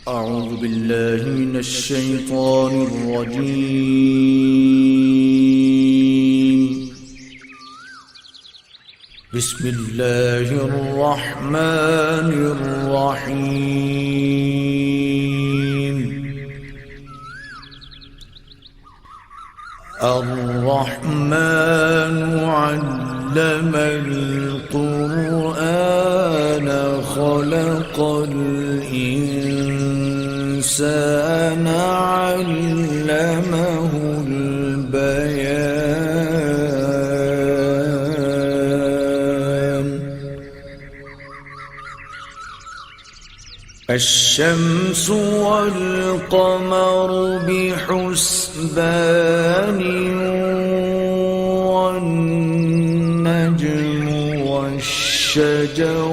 أعوذ بالله من الشيطان الرجيم. بسم الله الرحمن الرحيم. الرحمن علم القرآن خلق الإنسان علمه البيان. الشمس والقمر بحسبان والنجم والشجر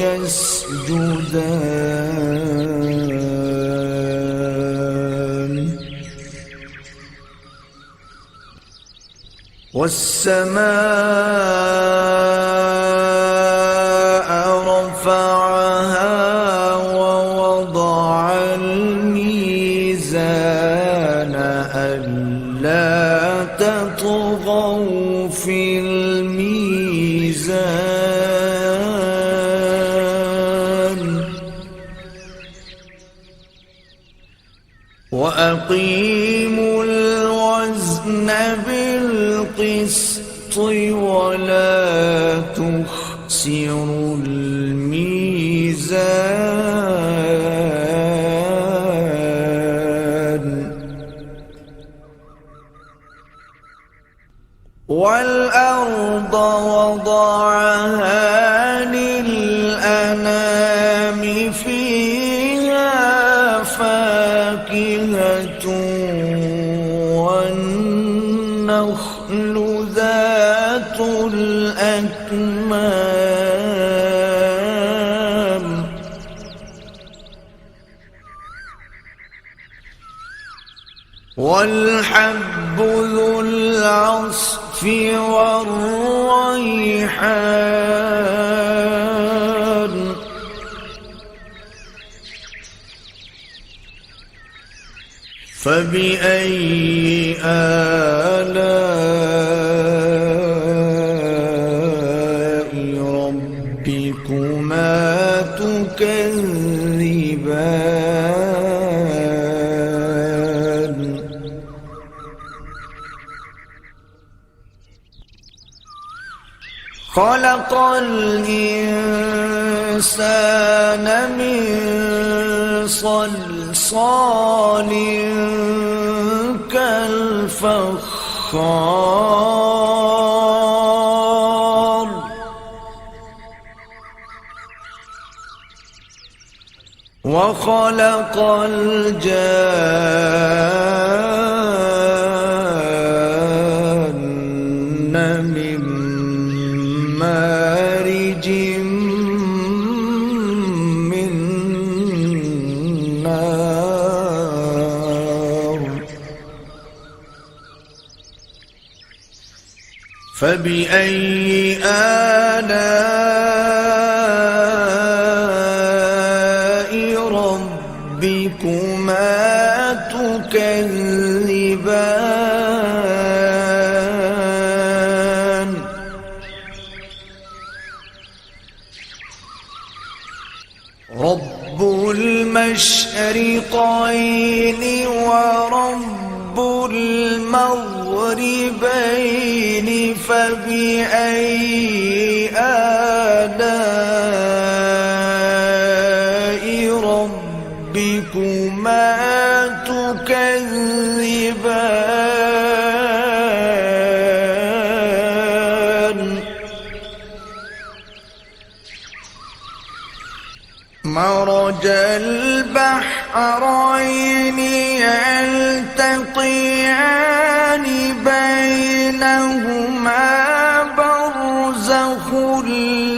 يسجدان. والسماء رفعها ووضع الميزان ألا تطغوا في الميزان وأقيموا الوزن بالقسط ولا تخسروا الميزان. والأرض وضعها للأنام فيها فاكهة والنخل ذات الأكمام والحب ذو العصف والريحان. فبأي آلاء ربكما تكذبان. خلق الإنسان من صلصال كالفخار. وخلق الجان من مارج من نار. فبأي آلاء ربكما تكذبان. رب المشرقين ورب المغربين فبأي آلاء ربكما تكذبان. مرج البحرين يلتقيان بينهما برزخ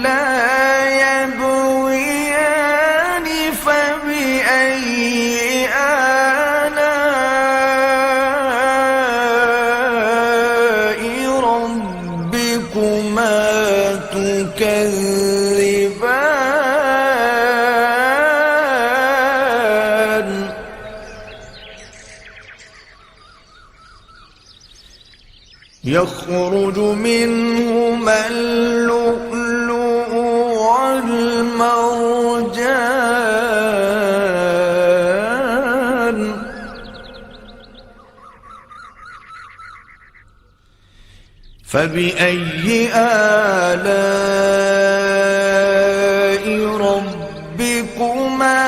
لا يبغيان. فبأي آلاء ربكما تكذبان. يخرج منهما اللؤلؤ والمرجان فبأي آلاء ربكما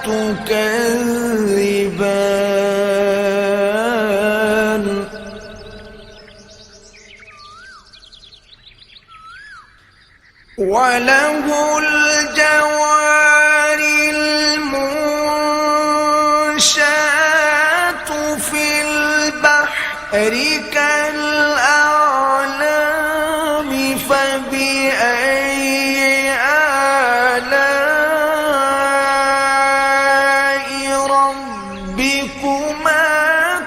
تكذبان وله الجوار المنشآت في البحر كالأعلام فبأي آلاء ربكما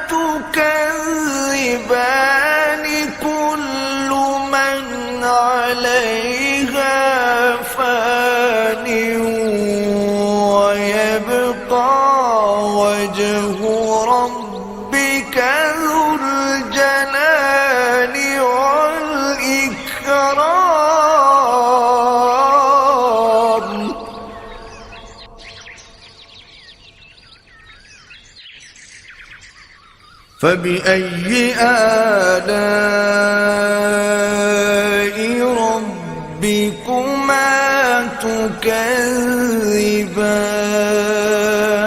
تكذبان كل من عليها فان ويبقى وجه ربك ذو الجلال والإكرام فبأي آلاء ربكما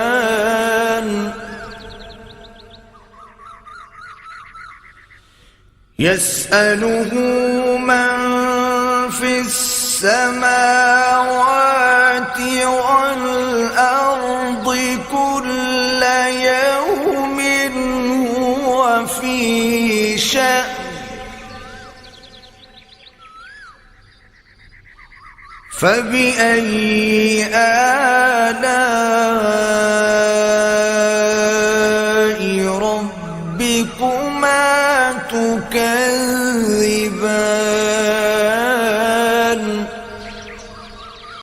تكذبان يسأله من في السماوات والأرض كل يوم هو في شأن فبأي آلاء ربكما تكذبان